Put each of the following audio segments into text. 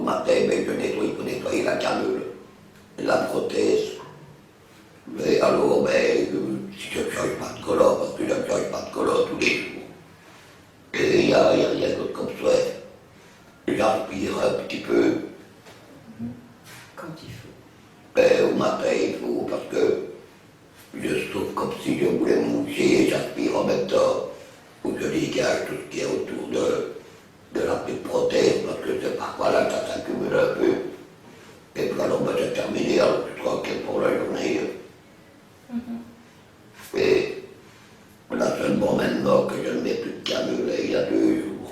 le matin, ben, il faut nettoyer la canule, la prothèse. Mais alors, ben, si je ne change pas de collant, parce que je ne change pas de collant tous les jours, et il n'y a rien d'autre comme ça. J'aspire un petit peu. Quand il faut. Ben, au matin, il faut, parce que je souffle comme si je voulais me moucher et j'aspire en même temps. Où je dégage tout ce qui est autour de la petite prothèse, parce que c'est parfois là que ça s'accumule un peu. Et puis alors, ben, c'est terminé, alors je suis tranquille pour la journée. Et là seulement maintenant que je ne mets plus de canule, il y a 2 jours.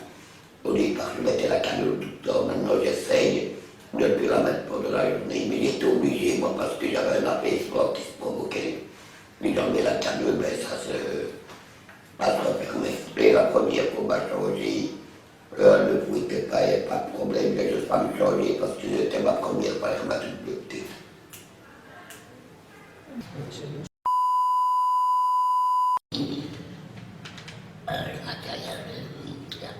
Au départ, je mettais la canule tout le temps, maintenant j'essaye de ne plus la mettre pendant la journée, mais j'étais obligé, moi, parce que j'avais un affaissement qui se provoquait. Mais j'enlevais la canule, ben ça se fermait. Et la première fois, m'a changé. Le bruit n'était pas, il n'y avait pas de problème, j'ai juste pas me changer parce que c'était ma première fois à ma toute beauté. Le matériel,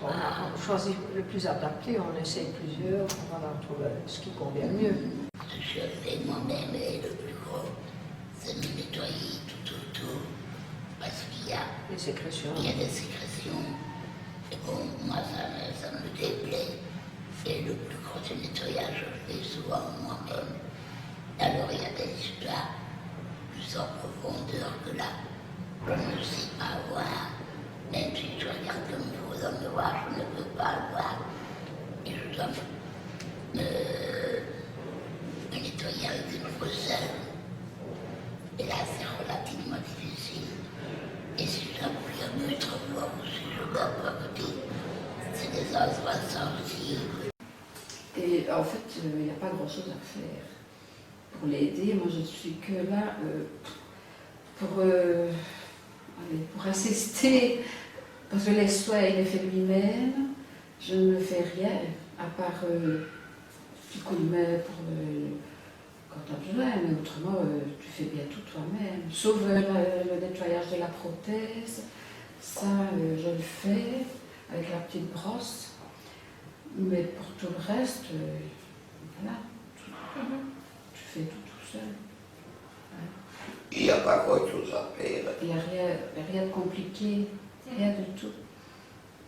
On choisit le plus adapté, on essaye plusieurs, on va trouver ce qui convient le mieux. je fais moi-même et le plus gros, c'est de nettoyer tout autour parce qu'il y a Les sécrétions. Il y a des sécrétions. Et bon, moi, ça me déplaît. Et le plus gros nettoyage, je le fais souvent moi-même. Alors, il y a des histoires plus en profondeur que là. Je ne sais pas voir. Même si je regarde comme il faut dans le voir, je ne peux pas le voir. Et je dois me nettoyer avec une brosselle. Et là, c'est relativement difficile. Et si je voulais un autre fort, si je dois à côté, c'est des endroits sensibles. Et en fait, il n'y a pas grand-chose à faire pour l'aider. Moi, je ne suis que là pour assister, parce que les soins, il les fait lui-même. Je ne fais rien, à part du coup de main quand tu as besoin, mais autrement, tu fais bien tout toi-même. Sauf le nettoyage de la prothèse, ça, je le fais avec la petite brosse. Mais pour tout le reste, voilà, tu fais tout seul. Il n'y a pas grand-chose à faire. Il n'y a rien de compliqué, rien du tout.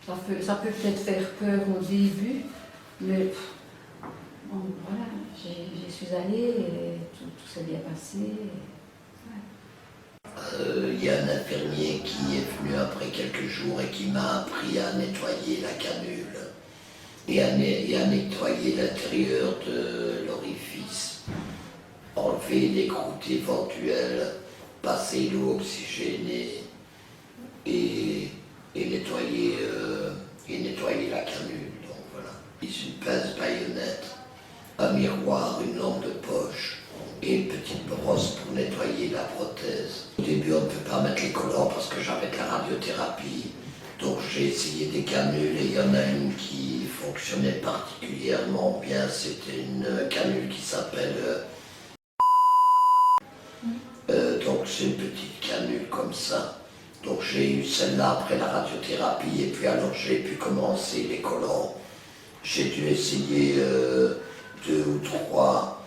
Ça peut peut-être faire peur au début, mais bon, voilà, j'y suis allée et tout s'est bien passé. Il y a un infirmier qui est venu après quelques jours et qui m'a appris à nettoyer la canule et à nettoyer l'intérieur de l'orifice, enlever les croûtes éventuelles, passer l'eau oxygénée et nettoyer la canule. Donc voilà. Une pince baïonnette, un miroir, une lampe de poche et une petite brosse pour nettoyer la prothèse. Au début, on ne peut pas mettre les collants parce que j'avais de la radiothérapie. Donc j'ai essayé des canules et il y en a une qui fonctionnait particulièrement bien. C'était une canule qui s'appelle... donc c'est une petite canule comme ça. Donc j'ai eu celle-là après la radiothérapie et puis alors j'ai pu commencer les collants. J'ai dû essayer 2 ou 3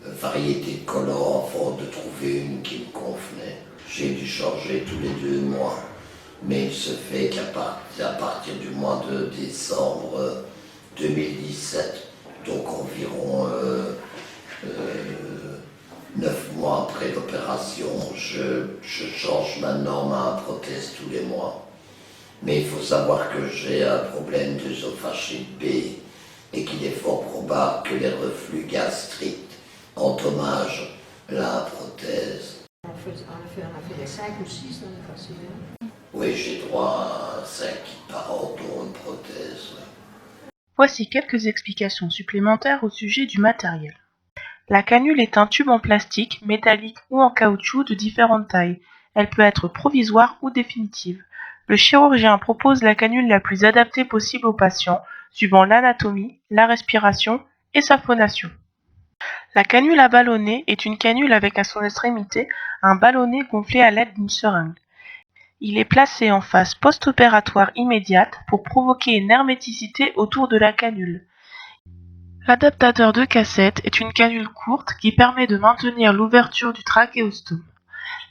variétés de collants avant de trouver une qui me convenait. J'ai dû changer tous les 2 mois. Mais il se fait qu'à partir du mois de décembre 2017, donc environ 9 mois après l'opération, je change maintenant ma prothèse tous les mois. Mais il faut savoir que j'ai un problème d'œsophagite B et qu'il est fort probable que les reflux gastriques endommagent la prothèse. On a fait les 5 ou 6 dans les facile. Oui, j'ai droit à 5 par an, dont une prothèse. Voici quelques explications supplémentaires au sujet du matériel. La canule est un tube en plastique, métallique ou en caoutchouc de différentes tailles. Elle peut être provisoire ou définitive. Le chirurgien propose la canule la plus adaptée possible au patient, suivant l'anatomie, la respiration et sa phonation. La canule à ballonnet est une canule avec à son extrémité un ballonnet gonflé à l'aide d'une seringue. Il est placé en phase post-opératoire immédiate pour provoquer une herméticité autour de la canule. L'adaptateur de cassette est une canule courte qui permet de maintenir l'ouverture du trachéostome.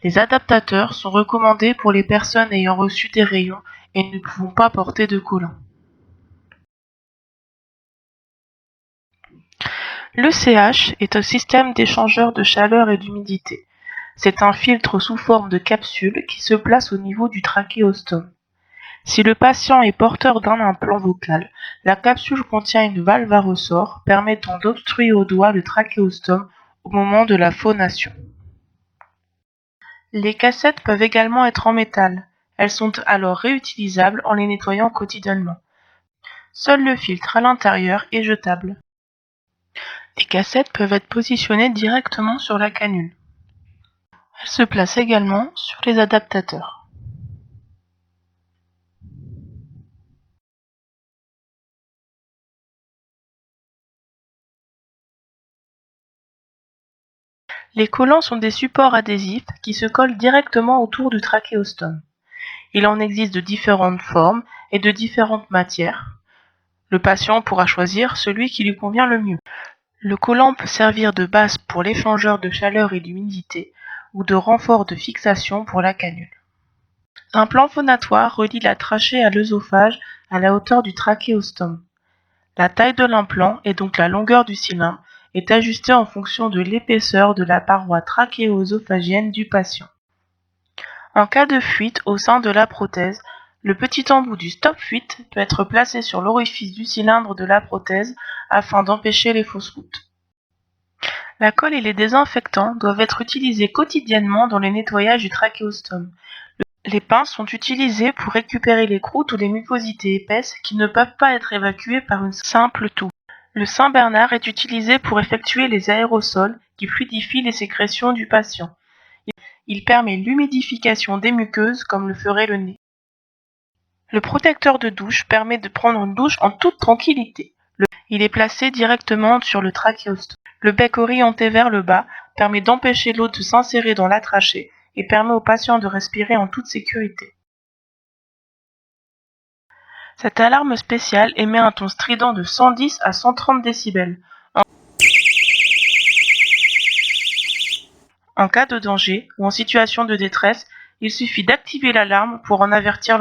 Les adaptateurs sont recommandés pour les personnes ayant reçu des rayons et ne pouvant pas porter de collant. L'ECH est un système d'échangeur de chaleur et d'humidité. C'est un filtre sous forme de capsule qui se place au niveau du trachéostome. Si le patient est porteur d'un implant vocal, la capsule contient une valve à ressort permettant d'obstruer au doigt le trachéostome au moment de la phonation. Les cassettes peuvent également être en métal. Elles sont alors réutilisables en les nettoyant quotidiennement. Seul le filtre à l'intérieur est jetable. Les cassettes peuvent être positionnées directement sur la canule. Elles se placent également sur les adaptateurs. Les collants sont des supports adhésifs qui se collent directement autour du trachéostome. Il en existe de différentes formes et de différentes matières. Le patient pourra choisir celui qui lui convient le mieux. Le collant peut servir de base pour l'échangeur de chaleur et d'humidité ou de renfort de fixation pour la canule. Un plan phonatoire relie la trachée à l'œsophage à la hauteur du trachéostome. La taille de l'implant et donc la longueur du cylindre est ajustée en fonction de l'épaisseur de la paroi trachéo-œsophagienne du patient. En cas de fuite au sein de la prothèse, le petit embout du stop-fuite peut être placé sur l'orifice du cylindre de la prothèse afin d'empêcher les fausses routes. La colle et les désinfectants doivent être utilisés quotidiennement dans le nettoyage du trachéostome. Les pinces sont utilisées pour récupérer les croûtes ou les mucosités épaisses qui ne peuvent pas être évacuées par une simple toux. Le Saint-Bernard est utilisé pour effectuer les aérosols qui fluidifient les sécrétions du patient. Il permet l'humidification des muqueuses comme le ferait le nez. Le protecteur de douche permet de prendre une douche en toute tranquillité. Il est placé directement sur le trachéostome. Le bec orienté vers le bas permet d'empêcher l'eau de s'insérer dans la trachée et permet au patient de respirer en toute sécurité. Cette alarme spéciale émet un ton strident de 110 à 130 décibels. En cas de danger ou en situation de détresse, il suffit d'activer l'alarme pour en avertir